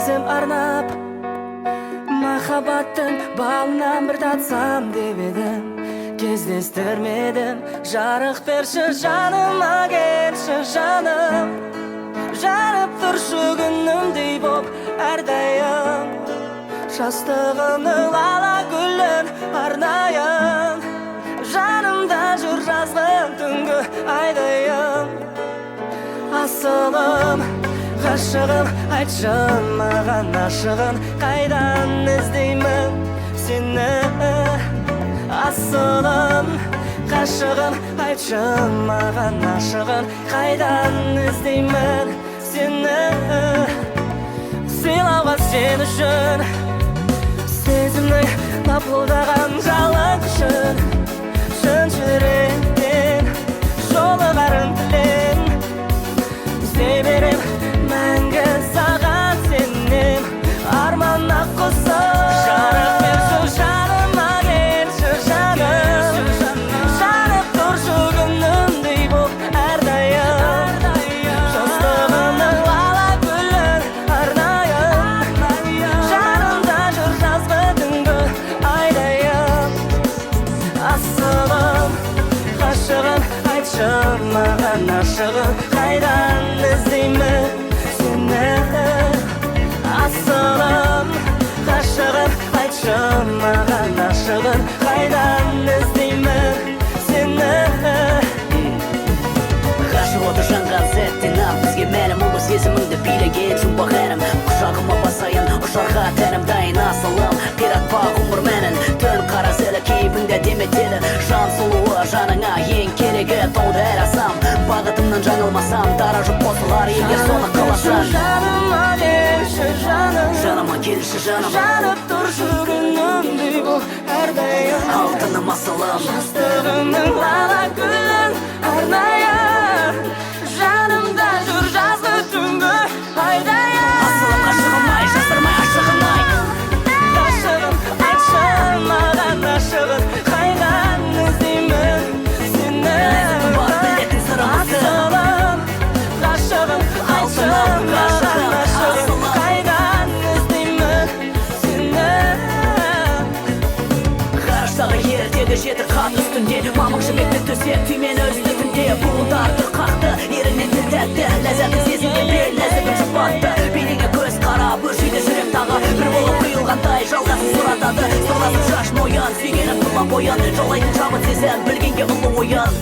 сезім арнап, махаббаттың балынан бір татсам деп едім. Кездестірмедім, жарық берші жаныма, келші жаным. Жарып тұршы күнімдей боп әрдайым. Жастығымның ала гүлін арнайын. Жанымда жүр жазғы түнгі айдайым. Асылым, ғашығым, айтшы маған ашығын, қайдан іздеймін сені. Асылым, ғашығым, айтшы маған ашығын, қайдан іздеймін сені. Сыйлауға сен үшін сезімнің лапылдаған жалын күшін, шын жүректен жолығарын тілем. Іздей берем мәңгі саған сенем, арманға қосып. Жарық берші жаныма, келші жаным. Жанып тұршы күнімдей боп әрдайым. Жастығымның лала гүлін арнайын. Жанымда жүр жазғы түнгі айдайым. Асылым, ғашығым, айтшы маған ашығын, қайдан іздеймін сені. Асылым, ғашығым, айтшы маған ашығын, қайдан іздеймін сені. Ғашық оты жанған сәттен-ақ бізге мәлім ұлы сезіміңді билеген жұмбақ әрім. Құшағыма басайын, ұшарға тәнім дайын. Асылым, пиратпа ғұмыр мәнін, түн қара зілі кейпіңді деметеді. Жан сұлуы жаныңа ең керегі, толды әр асам. Бағытымнан жаңылмасам, дара жұп қосылар егер соны қаласам. Жаныма келші жаным. Жаныма келші жаным. Жанып тұршы күнімдей боп әрдайым. Алтыным асылым, жастығымның лала гүлін арнайын. Жанымда жүр жазғы түнгі айдайын. асылым, ғашығым ай, жастырмай ашығын ай. Ғашығым, айтшы маған ашығын, қайдан іздеймін сені. Бар білетін сырымызды. Асылым, ғашығым, айтшы маған ашығын, қайдан іздеймін сені. Ғарыштағы ертегі жетір қат үстінде, мамық жібекті төсек түймені үсті түнде. Бұлдар тұр қақты, ерінен тіл тәтті, ләззатын сезінген бел нәзігін жұпатты. Бейнеңе көз қарап өршиді жүрек тағы, бір болып құйылғандай жалғасын сұратады. Сырласып шаш ноян, сүйгенім тұла бойын, жолайтын жабыт сезім, білгенге ұлы ойын.